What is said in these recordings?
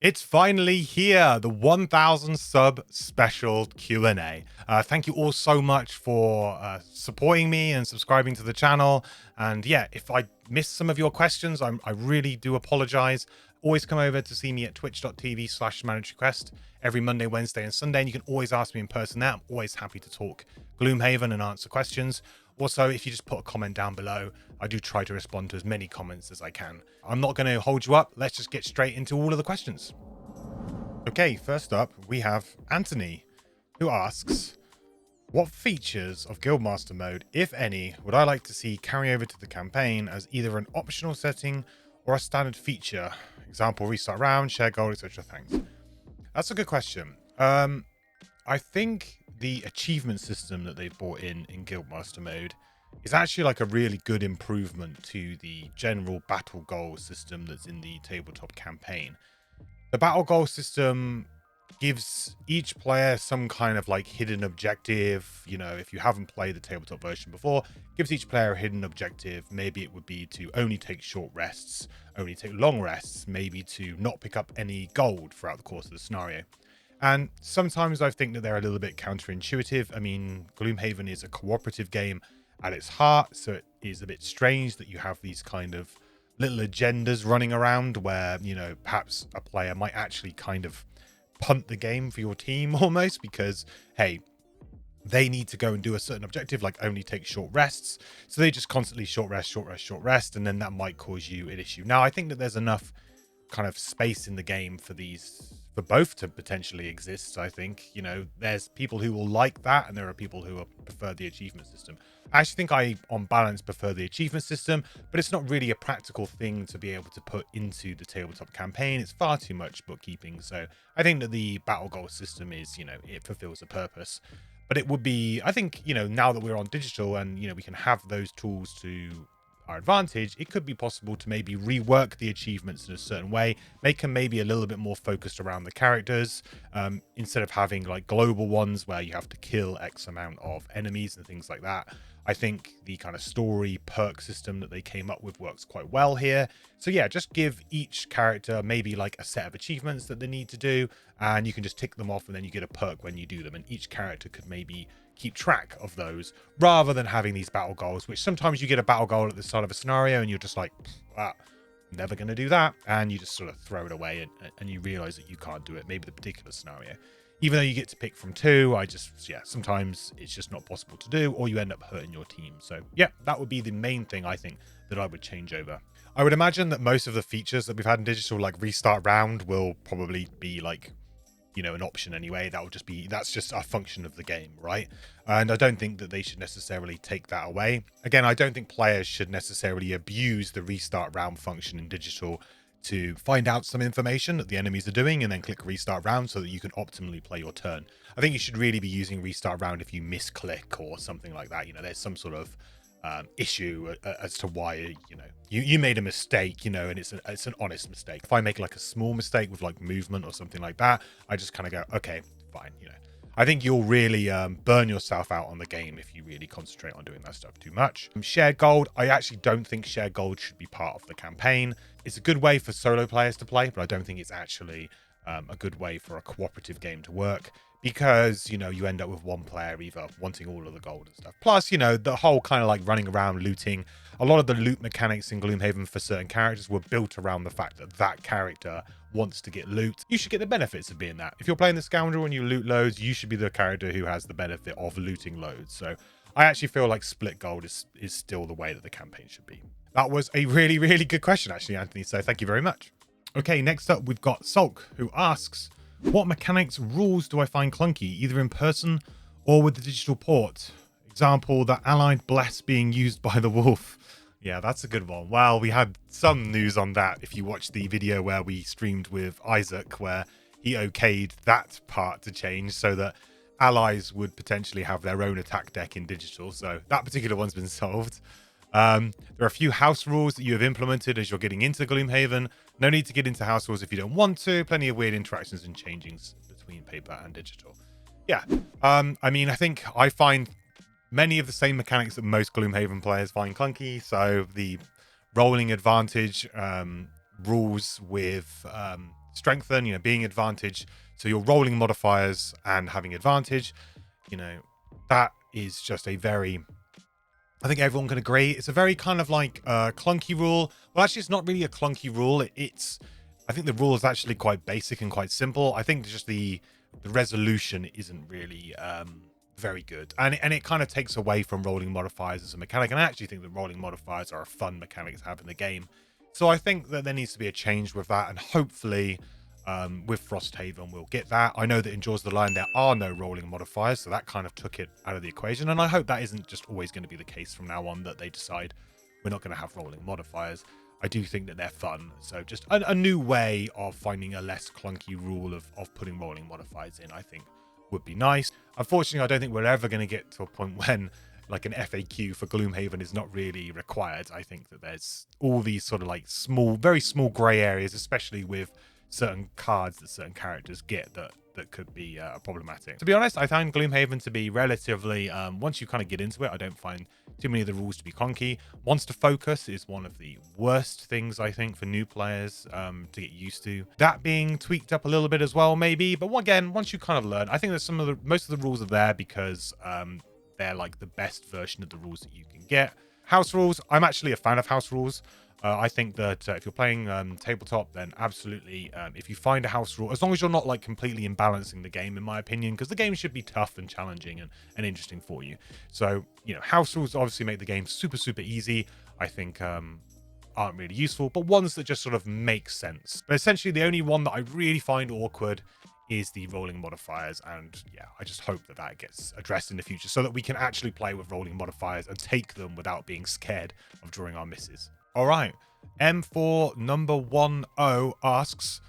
It's finally here, the 1000 sub special Q&A. Thank you all so much for supporting me and subscribing to the channel. And yeah, if I missed some of your questions, I really do apologize. Always come over to see me at twitch.tv/managerequest every Monday, Wednesday, and Sunday. And you can always ask me in person there. I'm always happy to talk Gloomhaven and answer questions. Also, if you just put a comment down below, I do try to respond to as many comments as I can. I'm not going to hold you up. Let's just get straight into all of the questions. Okay, first up, we have Anthony, who asks, what features of Guildmaster mode, if any, would I like to see carry over to the campaign as either an optional setting or a standard feature? Example, restart round, share gold, etc. Thanks. That's a good question. I think the achievement system that they've brought in Guildmaster mode is actually like a really good improvement to the general battle goal system that's in the tabletop campaign. The battle goal system gives each player some kind of like hidden objective. You know, if you haven't played the tabletop version before, gives each player a hidden objective. Maybe it would be to only take short rests, only take long rests, maybe to not pick up any gold throughout the course of the scenario. And sometimes I think that they're a little bit counterintuitive. I mean, Gloomhaven is a cooperative game at its heart, so it is a bit strange that you have these kind of little agendas running around where, you know, perhaps a player might actually kind of punt the game for your team almost because, hey, they need to go and do a certain objective, like only take short rests. So they just constantly short rest, and then that might cause you an issue. Now, I think that there's enough kind of space in the game for both to potentially exist. I think, you know, there's people who will like that and there are people who prefer the achievement system. I actually think I on balance prefer the achievement system, but it's not really a practical thing to be able to put into the tabletop campaign. It's far too much bookkeeping. So I think that the battle goal system is, you know, it fulfills a purpose. But it would be, I think, you know, now that we're on digital and, you know, we can have those tools to our advantage, it could be possible to maybe rework the achievements in a certain way, make them maybe a little bit more focused around the characters, instead of having like global ones where you have to kill X amount of enemies and things like that. I think the kind of story perk system that they came up with works quite well here. So yeah, just give each character maybe like a set of achievements that they need to do, and you can just tick them off and then you get a perk when you do them, and each character could maybe keep track of those rather than having these battle goals, which sometimes you get a battle goal at the start of a scenario and you're just like, never going to do that, and you just sort of throw it away and you realize that you can't do it, maybe the particular scenario, even though you get to pick from two. Sometimes it's just not possible to do, or you end up hurting your team. So yeah, that would be the main thing I think that I would change over. I would imagine that most of the features that we've had in digital, like restart round, will probably be like, you know, an option anyway. That's just a function of the game, right? And I don't think that they should necessarily take that away. Again, I don't think players should necessarily abuse the restart round function in digital to find out some information that the enemies are doing and then click restart round so that you can optimally play your turn. I think you should really be using restart round if you misclick or something like that. You know, there's some sort of issue as to why, you know, you made a mistake, you know, and it's an honest mistake. If I make like a small mistake with like movement or something like that, I just kind of go, okay, fine. You know, I think you'll really burn yourself out on the game if you really concentrate on doing that stuff too much. Shared gold, I actually don't think shared gold should be part of the campaign. It's a good way for solo players to play, but I don't think it's actually a good way for a cooperative game to work, because, you know, you end up with one player either wanting all of the gold and stuff. Plus, you know, the whole kind of like running around looting, a lot of the loot mechanics in Gloomhaven for certain characters were built around the fact that that character wants to get loot. You should get the benefits of being that. If you're playing the scoundrel and you loot loads, you should be the character who has the benefit of looting loads. So I actually feel like split gold is still the way that the campaign should be. That was a really, really good question, actually, Anthony. So thank you very much. Okay, next up, we've got Sulk, who asks, what mechanics rules do I find clunky, either in person or with the digital port? Example, the allied bless being used by the wolf. Yeah, that's a good one. Well, we had some news on that if you watched the video where we streamed with Isaac, where he okayed that part to change so that allies would potentially have their own attack deck in digital. So that particular one's been solved. There are a few house rules that you have implemented as you're getting into Gloomhaven. No need to get into house rules if you don't want to. Plenty of weird interactions and changings between paper and digital. Yeah, I mean, I think I find many of the same mechanics that most Gloomhaven players find clunky. So the rolling advantage rules with strengthen, being advantage. So you're rolling modifiers and having advantage, that is just a very, I think everyone can agree, it's a very kind of like clunky rule. Well, actually, it's not really a clunky rule. I think the rule is actually quite basic and quite simple. I think just the resolution isn't really very good, and it kind of takes away from rolling modifiers as a mechanic. And I actually think that rolling modifiers are a fun mechanic to have in the game. So I think that there needs to be a change with that, and hopefully with Frosthaven we'll get that. I know that in Jaws of the Lion there are no rolling modifiers, so that kind of took it out of the equation, and I hope that isn't just always going to be the case from now on, that they decide we're not going to have rolling modifiers. I do think that they're fun, so just a new way of finding a less clunky rule of putting rolling modifiers in, I think would be nice. Unfortunately, I don't think we're ever going to get to a point when like an FAQ for Gloomhaven is not really required. I think that there's all these sort of like small, very small grey areas, especially with certain cards that certain characters get that could be problematic. To be honest, I find Gloomhaven to be relatively, once you kind of get into it, I don't find too many of the rules to be clunky. Monster focus is one of the worst things, I think, for new players to get used to. That being tweaked up a little bit as well, maybe. But again, once you kind of learn, I think that most of the rules are there because they're like the best version of the rules that you can get. House rules, I'm actually a fan of house rules. I think that if you're playing tabletop, then absolutely, if you find a house rule, as long as you're not like completely imbalancing the game, in my opinion, because the game should be tough and challenging and interesting for you. So, house rules obviously make the game super, super easy. I think aren't really useful, but ones that just sort of make sense. But essentially, the only one that I really find awkward is the rolling modifiers, and yeah, I just hope that that gets addressed in the future so that we can actually play with rolling modifiers and take them without being scared of drawing our misses. All right, M4 number 10 asks,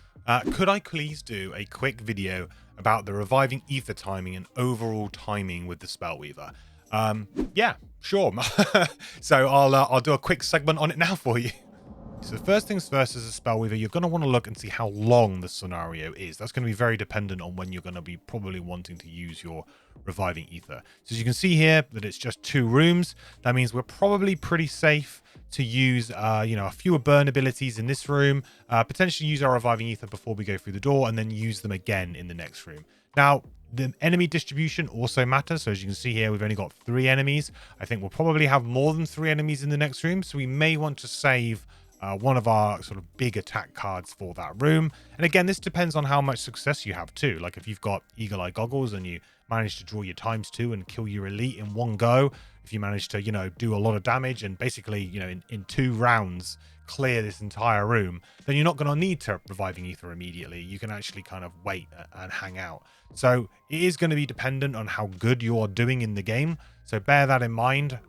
could I please do a quick video about the reviving ether timing and overall timing with the Spellweaver? Yeah, sure. So I'll do a quick segment on it now for you. So first things first, as a Spellweaver, you're going to want to look and see how long the scenario is. That's going to be very dependent on when you're going to be probably wanting to use your reviving ether. So as you can see here that it's just 2 rooms. That means we're probably pretty safe to use, a fewer burn abilities in this room, potentially use our reviving ether before we go through the door, and then use them again in the next room. Now, the enemy distribution also matters. So as you can see here, we've only got 3 enemies. I think we'll probably have more than 3 enemies in the next room. So we may want to save one of our sort of big attack cards for that room. And again, this depends on how much success you have too. Like if you've got Eagle Eye Goggles and you manage to draw your ×2 and kill your elite in one go, if you manage to, do a lot of damage and basically, in 2 rounds clear this entire room, then you're not going to need to reviving ether immediately. You can actually kind of wait and hang out. So it is going to be dependent on how good you're doing in the game. So bear that in mind.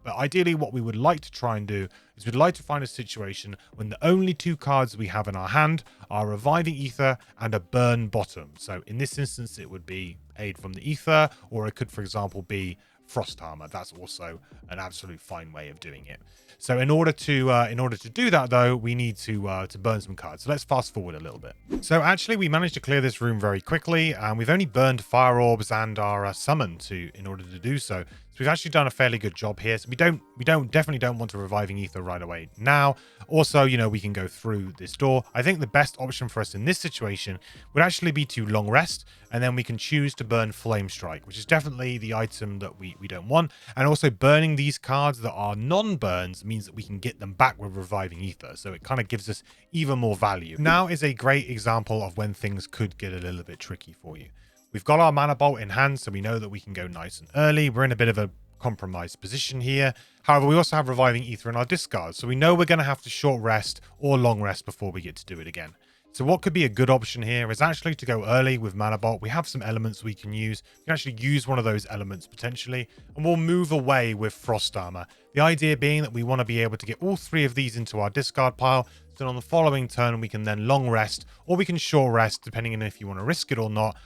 But ideally what we would like to try and do is we'd like to find a situation when the only 2 cards we have in our hand are reviving ether and a burn bottom. So in this instance, it would be aid from the ether, or it could, for example, be frost armor. That's also an absolute fine way of doing it. So in order to do that though, we need to burn some cards. So let's fast forward a little bit. So actually we managed to clear this room very quickly, and we've only burned fire orbs and our summon in order to do so. So we've actually done a fairly good job here. So we definitely don't want a reviving ether right away now. Also, we can go through this door. I think the best option for us in this situation would actually be to long rest, and then we can choose to burn flame strike, which is definitely the item that we don't want. And also burning these cards that are non-burns means that we can get them back with reviving ether. So it kind of gives us even more value. Now is a great example of when things could get a little bit tricky for you. We've got our mana bolt in hand, so we know that we can go nice and early. We're in a bit of a compromised position here. However, we also have reviving ether in our discard, so we know we're going to have to short rest or long rest before we get to do it again. So what could be a good option here is actually to go early with mana bolt. We have some elements we can use. We can actually use one of those elements potentially, and we'll move away with frost armor. The idea being that we want to be able to get all 3 of these into our discard pile. So on the following turn, we can then long rest, or we can short rest, depending on if you want to risk it or not.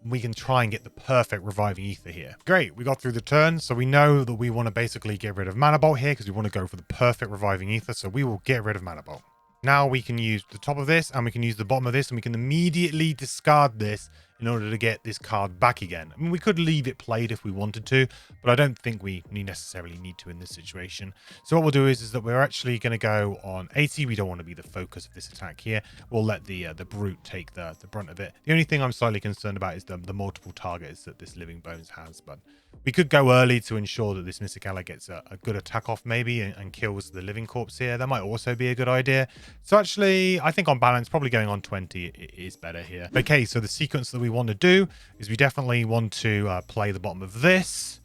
We can try and get the perfect reviving ether here. Great, we got through the turn, so we know that we want to basically get rid of mana bolt here because we want to go for the perfect reviving ether, so we will get rid of mana bolt. Now we can use the top of this and we can use the bottom of this, and we can immediately discard this in order to get this card back again. I mean, we could leave it played if we wanted to, but I don't think we necessarily need to in this situation. So what we'll do is that we're actually going to go on 80. We don't want to be the focus of this attack here. We'll let the brute take the brunt of it. The only thing I'm slightly concerned about is the multiple targets that this living bones has, but we could go early to ensure that this Mystic Ally gets a good attack off maybe and kills the living corpse here. That might also be a good idea. So actually, I think on balance, probably going on 20 is better here. Okay, so the sequence that we want to do is we definitely want to play the bottom of this.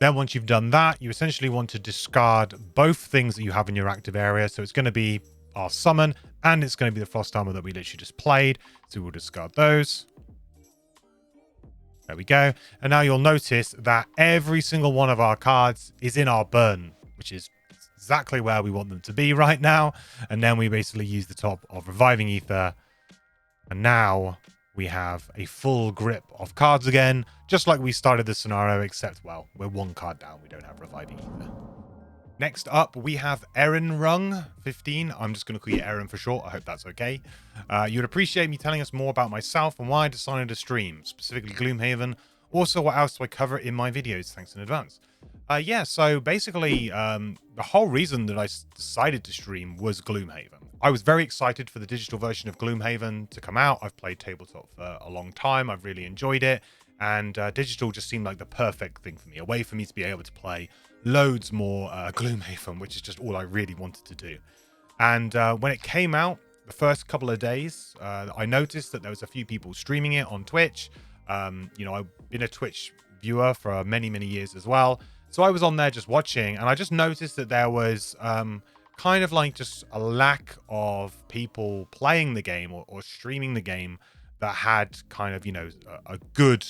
Then once you've done that, you essentially want to discard both things that you have in your active area. So it's going to be our summon and it's going to be the frost armor that we literally just played. So we'll discard those. There we go. And now you'll notice that every single one of our cards is in our burn, which is exactly where we want them to be right now. And then we basically use the top of Reviving Ether. And now we have a full grip of cards again, just like we started the scenario, except, well, we're one card down. We don't have Reviving Ether. Next up, we have Erin Rung 15. I'm just going to call you Erin for short. I hope that's okay. You'd appreciate me telling us more about myself and why I decided to stream, specifically Gloomhaven. Also, what else do I cover in my videos? Thanks in advance. Yeah, so basically, the whole reason that I decided to stream was Gloomhaven. I was very excited for the digital version of Gloomhaven to come out. I've played tabletop for a long time. I've really enjoyed it. And digital just seemed like the perfect thing for me, a way for me to be able to play loads more Gloomhaven, which is just all I really wanted to do. And when it came out, the first couple of days, I noticed that there was a few people streaming it on Twitch. You know, I've been a Twitch viewer for many, many years as well. So I was on there just watching, and I just noticed that there was kind of like just a lack of people playing the game or streaming the game that had kind of, you know, a good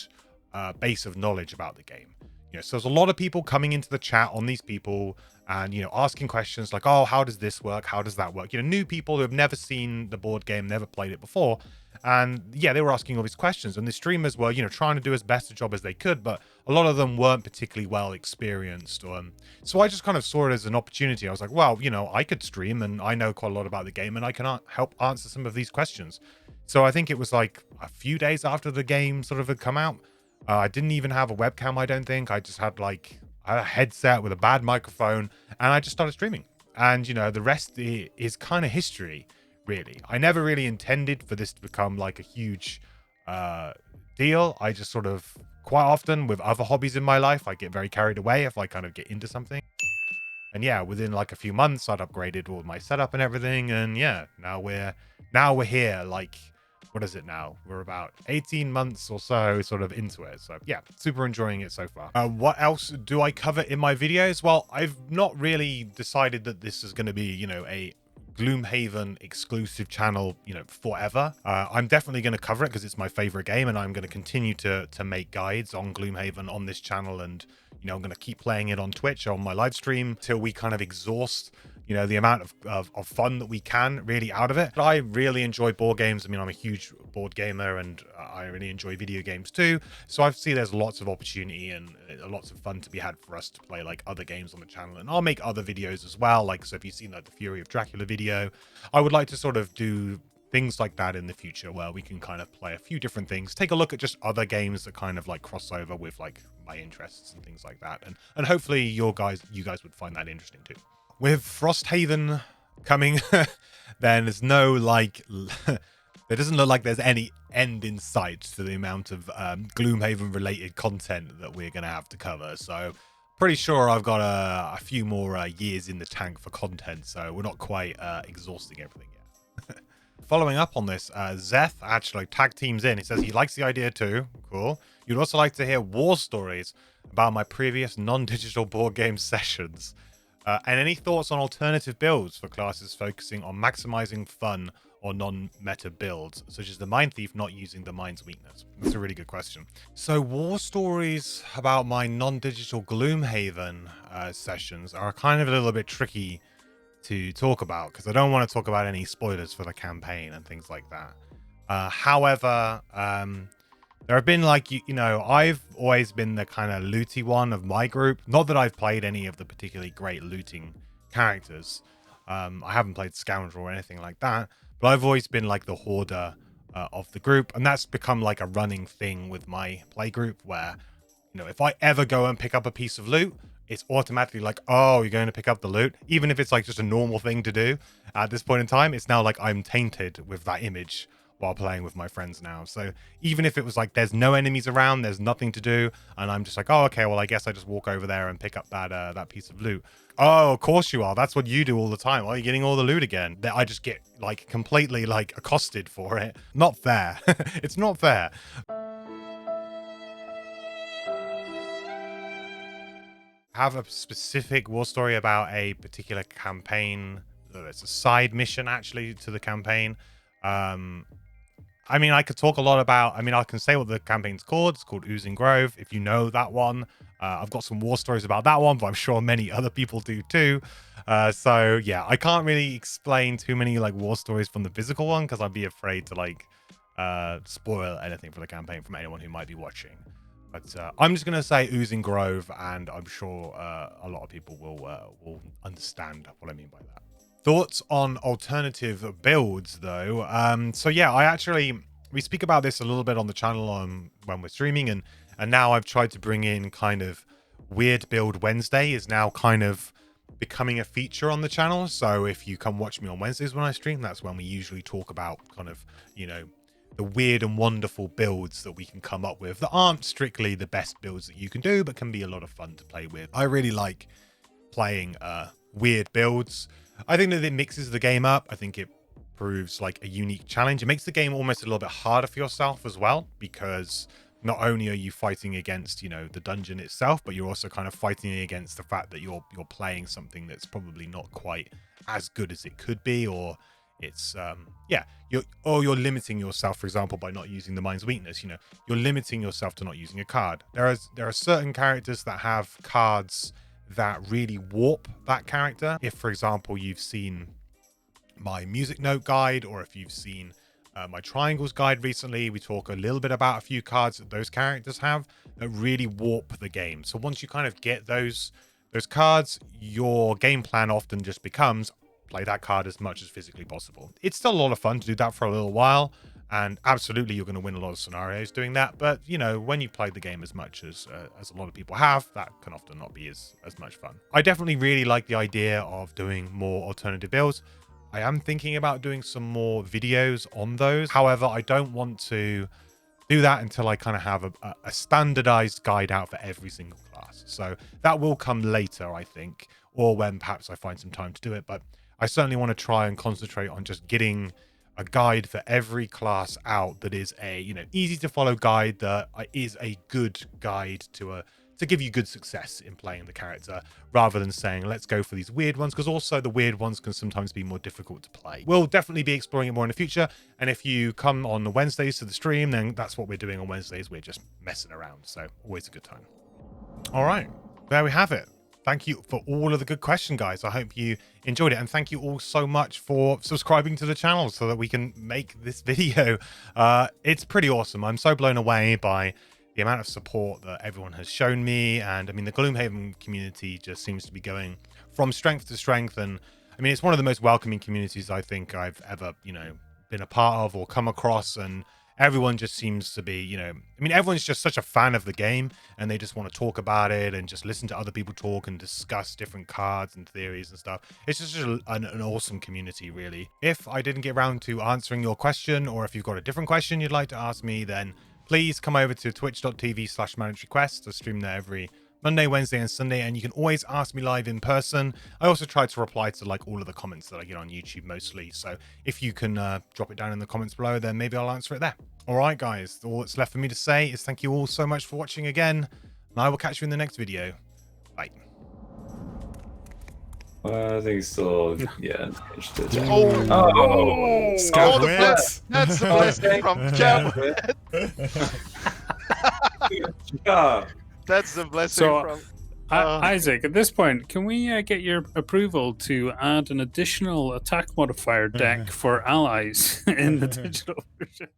base of knowledge about the game. You know, so there's a lot of people coming into the chat on these people and, you know, asking questions like, oh, how does this work? How does that work? You know, new people who have never seen the board game, never played it before. And yeah, they were asking all these questions, and the streamers were, you know, trying to do as best a job as they could, but a lot of them weren't particularly well experienced. So I just kind of saw it as an opportunity. I was like, well, you know, I could stream and I know quite a lot about the game and I can help answer some of these questions. So I think it was like a few days after the game sort of had come out. I didn't even have a webcam, I don't think. I just had like a headset with a bad microphone and I just started streaming. And, you know, the rest is kind of history, really. I never really intended for this to become like a huge deal. I just sort of, quite often with other hobbies in my life, I get very carried away if I kind of get into something. And yeah, within like a few months, I'd upgraded all my setup and everything. And yeah, now we're here. Like, what is it now? We're about 18 months or so sort of into it. So yeah, super enjoying it so far. What else do I cover in my videos? Well, I've not really decided that this is going to be, you know, a Gloomhaven exclusive channel, you know, forever. I'm definitely going to cover it because it's my favorite game, and I'm going to continue to make guides on Gloomhaven on this channel, and you know, I'm going to keep playing it on Twitch on my live stream till we kind of exhaust, you know, the amount of fun that we can really out of it. But I really enjoy board games. I mean, I'm a huge board gamer and I really enjoy video games too. So I see there's lots of opportunity and lots of fun to be had for us to play like other games on the channel. And I'll make other videos as well. Like, so if you've seen like the Fury of Dracula video, I would like to sort of do things like that in the future where we can kind of play a few different things, take a look at just other games that kind of like cross over with like my interests and things like that. And hopefully you guys would find that interesting too. With Frosthaven coming, then there's no like, it doesn't look like there's any end in sight to the amount of Gloomhaven related content that we're going to have to cover. So pretty sure I've got a few more years in the tank for content. So we're not quite exhausting everything yet. Following up on this, Zeth actually tag teams in. He says he likes the idea too. Cool. You'd also like to hear war stories about my previous non-digital board game sessions. And any thoughts on alternative builds for classes focusing on maximizing fun or non-meta builds, such as the Mind Thief not using the Mind's weakness? That's a really good question. So war stories about my non-digital Gloomhaven sessions are kind of a little bit tricky to talk about because I don't want to talk about any spoilers for the campaign and things like that. However, there have been like, you know, I've always been the kind of looty one of my group. Not that I've played any of the particularly great looting characters. I haven't played Scoundrel or anything like that, but I've always been like the hoarder of the group, and that's become like a running thing with my play group where, you know, if I ever go and pick up a piece of loot, it's automatically like, oh, you're going to pick up the loot. Even if it's like just a normal thing to do at this point in time, it's now like I'm tainted with that image while playing with my friends now. So even if it was like there's no enemies around, there's nothing to do, and I'm just like, oh, okay, well, I guess I just walk over there and pick up that piece of loot. Oh, of course you are. That's what you do all the time. Oh, you're getting all the loot again. That I just get like completely like accosted for it. Not fair. It's not fair. Have a specific war story about a particular campaign. It's a side mission actually to the campaign. I mean, I could talk a lot about, I mean, I can say what the campaign's called. It's called Oozing Grove, if you know that one. I've got some war stories about that one, but I'm sure many other people do too. So yeah, I can't really explain too many like war stories from the physical one because I'd be afraid to like spoil anything for the campaign from anyone who might be watching. But I'm just going to say Oozing Grove, and I'm sure a lot of people will understand what I mean by that. Thoughts on alternative builds, though. So yeah, we speak about this a little bit on the channel when we're streaming, and now I've tried to bring in kind of Weird Build Wednesday is now kind of becoming a feature on the channel. So if you come watch me on Wednesdays when I stream, that's when we usually talk about kind of, you know, the weird and wonderful builds that we can come up with that aren't strictly the best builds that you can do, but can be a lot of fun to play with. I really like playing weird builds. I think that it mixes the game up. I think it proves like a unique challenge. It makes the game almost a little bit harder for yourself as well, because not only are you fighting against, you know, the dungeon itself, but you're also kind of fighting against the fact that you're playing something that's probably not quite as good as it could be, or it's yeah, you're limiting yourself, for example, by not using the mind's weakness. You know, you're limiting yourself to not using a card. There are certain characters that have cards that really warp that character. If, for example, you've seen my music note guide, or if you've seen my triangles guide recently, we talk a little bit about a few cards that those characters have that really warp the game. So once you kind of get those cards, your game plan often just becomes play that card as much as physically possible. It's still a lot of fun to do that for a little while, and absolutely you're going to win a lot of scenarios doing that. But you know, when you play the game as much as a lot of people have, that can often not be as much fun. I definitely really like the idea of doing more alternative builds. I am thinking about doing some more videos on those. However, I don't want to do that until I kind of have a standardized guide out for every single class. So that will come later, I think, or when perhaps I find some time to do it. But I certainly want to try and concentrate on just getting a guide for every class out that is a, you know, easy to follow guide that is a good guide to give you good success in playing the character, rather than saying let's go for these weird ones, because also the weird ones can sometimes be more difficult to play. We'll definitely be exploring it more in the future, and if you come on the Wednesdays to the stream, then that's what we're doing on Wednesdays. We're just messing around, so always a good time. All right, there we have it. Thank you for all of the good questions, guys. I hope you enjoyed it. And thank you all so much for subscribing to the channel so that we can make this video. It's pretty awesome. I'm so blown away by the amount of support that everyone has shown me. And I mean, the Gloomhaven community just seems to be going from strength to strength. And I mean, it's one of the most welcoming communities I think I've ever, you know, been a part of or come across. And everyone just seems to be, you know, I mean, everyone's just such a fan of the game, and they just want to talk about it and just listen to other people talk and discuss different cards and theories and stuff. It's just an awesome community, really. If I didn't get around to answering your question, or if you've got a different question you'd like to ask me, then please come over to twitch.tv/ManageRequest. I stream there every Monday, Wednesday, and Sunday, and you can always ask me live in person. I also try to reply to like all of the comments that I get on YouTube mostly, so if you can drop it down in the comments below, then maybe I'll answer it there. All right, guys, all that's left for me to say is thank you all so much for watching again, and I will catch you in the next video. Bye. I think still, yeah. Oh, Scout. that's the blessing from Cam. Yeah. That's the blessing from. Isaac, at this point, can we get your approval to add an additional attack modifier deck for allies in the digital version?